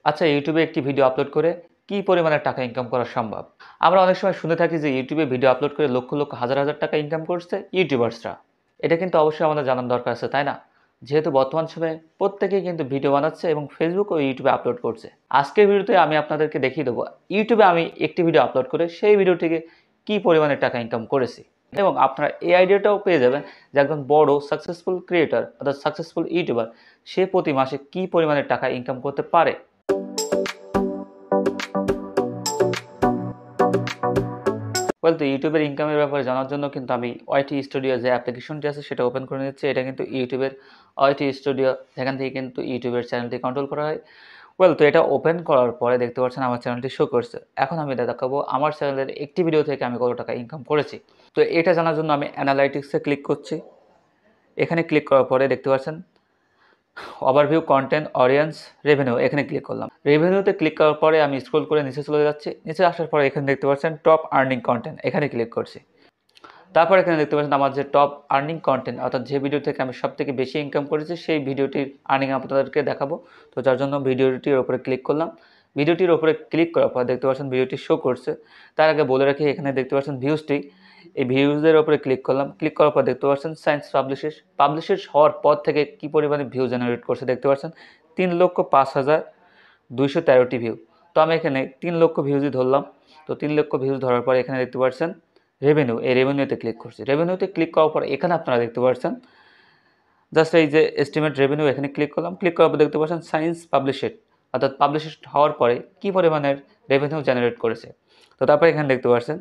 আচ্ছা, ইউটিউবে একটি ভিডিও আপলোড করে কি পরিমাণে টাকা ইনকাম করা সম্ভব? আমরা অনেক সময় শুনে থাকি যে ইউটিউবে ভিডিও আপলোড করে লক্ষ লক্ষ হাজার হাজার টাকা ইনকাম করছে ইউটিউবার্সরা। এটা কিন্তু অবশ্যই আমাদের জানার দরকার আছে, তাই না? যেহেতু বর্তমান সময়ে প্রত্যেকেই কিন্তু ভিডিও বানাচ্ছে এবং ফেসবুক ও ইউটিউবে আপলোড করছে। আজকের ভিডিওতে আমি আপনাদেরকে দেখিয়ে দেবো ইউটিউবে আমি একটি ভিডিও আপলোড করে সেই ভিডিও থেকে কি পরিমাণে টাকা ইনকাম করেছি, এবং আপনারা এই আইডিয়াটাও পেয়ে যাবেন যে একজন বড় সাকসেসফুল ক্রিয়েটর অর্থাৎ সাকসেসফুল ইউটিউবার সে প্রতি মাসে কি পরিমাণে টাকা ইনকাম করতে পারে। তো ইউটিউবের ইনকামের ব্যাপারে জানার জন্য কিন্তু আমি ওয়াইটি স্টুডিও যে অ্যাপ্লিকেশনটি আছে সেটা ওপেন করে নিচ্ছি। এটা কিন্তু ইউটিউবের ওয়াইটি স্টুডিও, এখান থেকে কিন্তু ইউটিউবের চ্যানেলটি কন্ট্রোল করা হয়। তো এটা ওপেন করার পরে দেখতে পাচ্ছেন আমার চ্যানেলটি শো করছে। এখন আমি দেখাবো আমার চ্যানেলের একটি ভিডিও থেকে আমি কত টাকা ইনকাম করেছি। তো এটা জানার জন্য আমি অ্যানালাইটিক্সে ক্লিক করছি। এখানে ক্লিক করার পরে দেখতে পাচ্ছেন ওভারভিউ, কন্টেন্ট, অডিয়েন্স, রেভিনিউ, এখানে ক্লিক করলাম। রেভিনিউতে ক্লিক করার পরে আমি স্ক্রল করে নিচে চলে যাচ্ছি। নিচে আসার পরে এখানে দেখতে পাচ্ছেন টপ আর্নিং কন্টেন্ট, এখানে ক্লিক করছি। তারপর এখানে দেখতে পাচ্ছেন আমার যে টপ আর্নিং কন্টেন্ট অর্থাৎ যে ভিডিও থেকে আমি সবথেকে বেশি ইনকাম করেছি সেই ভিডিওটির আর্নিং আপনাদেরকে দেখাবো। তো যার জন্য ভিডিওটির ওপরে ক্লিক করলাম। ভিডিওটির ওপরে ক্লিক করার পর দেখতে পাচ্ছেন ভিডিওটি শো করছে। তার আগে বলে রাখি এখানে দেখতে পাচ্ছেন ভিউজটি, এই ভিউজের ওপরে ক্লিক করলাম। ক্লিক করার পর দেখতে পাচ্ছেন সায়েন্স পাবলিশেস হওয়ার পর থেকে কী পরিমাণে ভিউ জেনারেট করছে দেখতে পাচ্ছেন 3,05,213টি ভিউ। তো আমি এখানে 3 লক্ষ ভিউজই ধরলাম। তো 3 লক্ষ ভিউজ ধরার পর এখানে দেখতে পাচ্ছেন রেভিনিউ, এই রেভিনিউতে ক্লিক করছি। রেভিনিউতে ক্লিক করার পর এখানে আপনারা দেখতে পাচ্ছেন জাস্ট এই যে এস্টিমেট রেভিনিউ, এখানে ক্লিক করলাম। ক্লিক করার পর দেখতে পাচ্ছেন সায়েন্স পাবলিশেড অর্থাৎ পাবলিশেড হওয়ার পরে কী পরিমাণের রেভিনিউ জেনারেট করেছে। তো তারপরে এখানে দেখতে পাচ্ছেন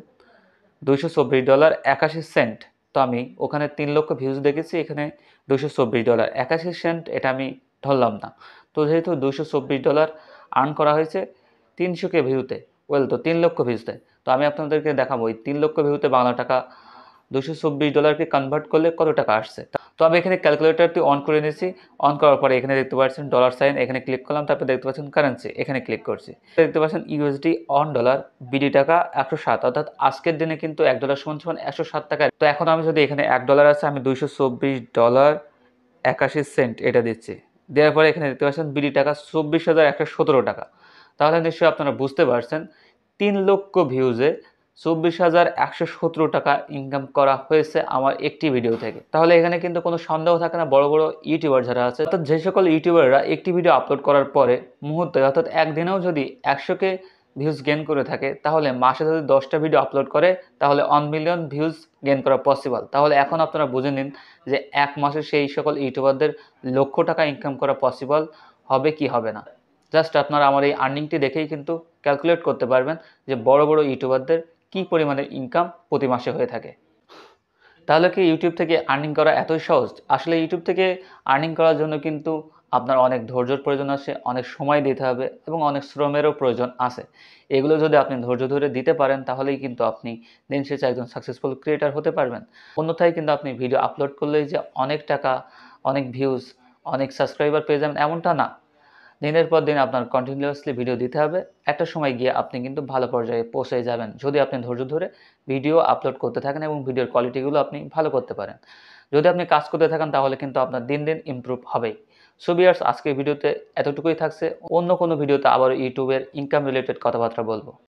$224.81। তো আমি ওখানে 3 লক্ষ ভিউজ দেখেছি, এখানে $224.81 এটা আমি ধরলাম না। তো যেহেতু $224 আর্ন করা হয়েছে 300K ভিউতে, তো 3 লক্ষ ভিউতে। তো আমি আপনাদেরকে দেখাবো এই 3 লক্ষ ভিউতে বাংলা টাকা $224কে কনভার্ট করলে কত টাকা আসছে। তো আমি এখানে ক্যালকুলেটরটি অন করে নিয়েছি। অন করার পরে এখানে দেখতে পাচ্ছেন ডলার সাইন, এখানে ক্লিক করলাম। তারপর দেখতে পাচ্ছেন কারেন্সি, এখানে ক্লিক করছি। দেখতে পাচ্ছেন ইউএসডি অন ডলার বিডি টাকা 107, অর্থাৎ আজকের দিনে কিন্তু $1 সমান 107 টাকা। তো এখন আমি যদি এখানে $1 আছে আমি $224.81 এটা দিচ্ছি। দেওয়ার পরে এখানে দেখতে পাচ্ছেন বিডি টাকা 24,117 টাকা। তাহলে নিশ্চয়ই আপনারা বুঝতে পারছেন 3 লক্ষ ভিউজে 24,117 টাকা ইনকাম করা হয়েছে আমার একটি ভিডিও থেকে। তাহলে এখানে কিন্তু কোনো সন্দেহ থাকে না, বড় বড় ইউটিউবার যারা আছে অর্থাৎ যে সকল ইউটিউবাররা একটি ভিডিও আপলোড করার পরে মুহূর্তে অর্থাৎ একদিনেও যদি 100K ভিউজ গেন করে থাকে, তাহলে মাসে যদি 10টা ভিডিও আপলোড করে তাহলে 1 মিলিয়ন ভিউজ গেন করা পসিবল। তাহলে এখন আপনারা বুঝে নিন যে এক মাসে সেই সকল ইউটিউবারদের লক্ষ টাকা ইনকাম করা পসিবল হবে কি হবে না। জাস্ট আপনারা আমার এই আর্নিংটি দেখেই কিন্তু ক্যালকুলেট করতে পারবেন যে বড় বড় ইউটিউবারদের কী পরিমাণের ইনকাম প্রতি মাসে হয়ে থাকে। তাহলে কি ইউটিউব থেকে আর্নিং করা এতই সহজ? আসলে ইউটিউব থেকে আর্নিং করার জন্য কিন্তু আপনার অনেক ধৈর্যের প্রয়োজন আছে, অনেক সময় দিতে হবে এবং অনেক শ্রমেরও প্রয়োজন আছে। এগুলো যদি আপনি ধৈর্য ধরে দিতে পারেন তাহলেই কিন্তু আপনি দিন শেষে একজন সাকসেসফুল ক্রিয়েটর হতে পারবেন। অন্যথায় কিন্তু আপনি ভিডিও আপলোড করলেই যে অনেক টাকা, অনেক ভিউজ, অনেক সাবস্ক্রাইবার পেয়ে যাবেন এমনটা না। দিনের পর দিন আপনার কন্টিনিউয়াসলি ভিডিও দিতে হবে। একটা সময় গিয়ে আপনি কিন্তু ভালো পর্যায়ে পৌঁছে যাবেন যদি আপনি ধৈর্য ধরে ভিডিও আপলোড করতে থাকেন এবং ভিডিওর কোয়ালিটিগুলো আপনি ভালো করতে পারেন। যদি আপনি কাজ করতে থাকেন তাহলে কিন্তু আপনার দিন দিন ইমপ্রুভ হবেই। সো ভিউয়ার্স, আজকের ভিডিওতে এতটুকুই থাকছে। অন্য কোনো ভিডিওতে আবার ইউটিউবের ইনকাম রিলেটেড কথাবার্তা বলবো।